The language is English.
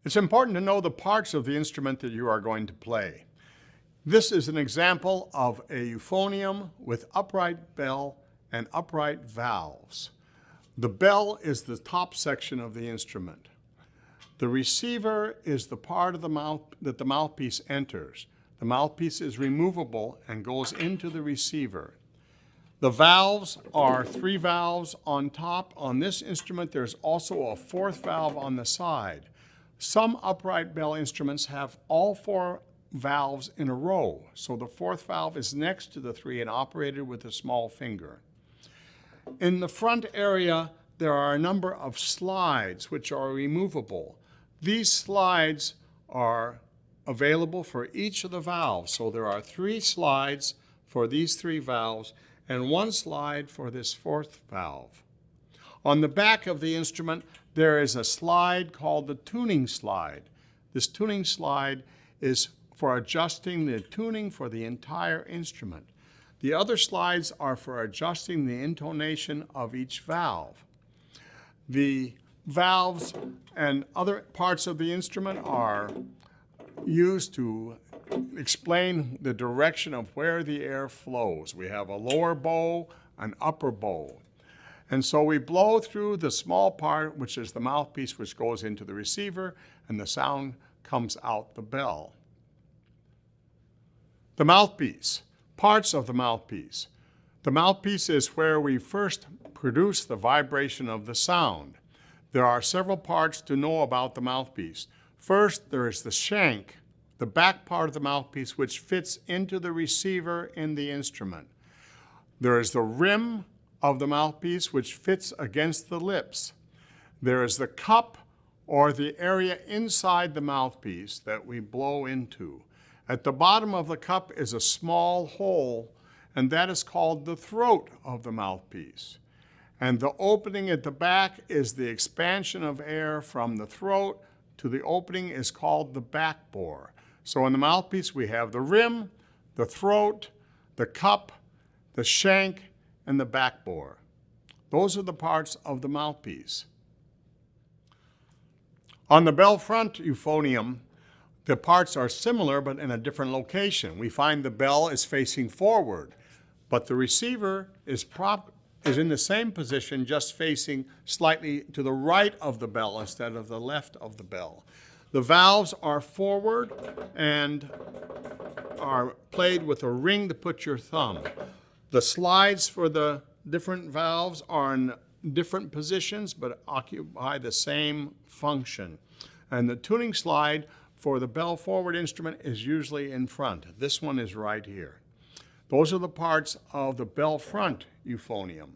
It's important to know the parts of the instrument that you are going to play. This is an example of a euphonium with upright bell and upright valves. The bell is the top section of the instrument. The receiver is the part of the mouth that the mouthpiece enters. The mouthpiece is removable and goes into the receiver. The valves are 3 valves on top. On this instrument, there's also a 4th valve on the side. Some upright bell instruments have all 4 valves in a row, so the 4th valve is next to the 3 and operated with a small finger. In the front area, there are a number of slides which are removable. These slides are available for each of the valves, so there are 3 slides for these 3 valves and 1 slide for this 4th valve. On the back of the instrument, there is a slide called the tuning slide. This tuning slide is for adjusting the tuning for the entire instrument. The other slides are for adjusting the intonation of each valve. The valves and other parts of the instrument are used to explain the direction of where the air flows. We have a lower bow, an upper bow. And so we blow through the small part, which is the mouthpiece, which goes into the receiver, and the sound comes out the bell. The mouthpiece, parts of the mouthpiece. The mouthpiece is where we first produce the vibration of the sound. There are several parts to know about the mouthpiece. First, there is the shank, the back part of the mouthpiece, which fits into the receiver in the instrument. There is the rim of the mouthpiece, which fits against the lips. There is the cup, or the area inside the mouthpiece that we blow into. At the bottom of the cup is a small hole, and that is called the throat of the mouthpiece. And the opening at the back is the expansion of air from the throat to the opening is called the back bore. So in the mouthpiece, we have the rim, the throat, the cup, the shank, and the back bore. Those are the parts of the mouthpiece. On the bell front euphonium, the parts are similar but in a different location. We find the bell is facing forward, but the receiver is in the same position, just facing slightly to the right of the bell instead of the left of the bell. The valves are forward and are played with a ring to put your thumb. The slides for the different valves are in different positions but occupy the same function. And the tuning slide for the bell forward instrument is usually in front. This one is right here. Those are the parts of the bell front euphonium.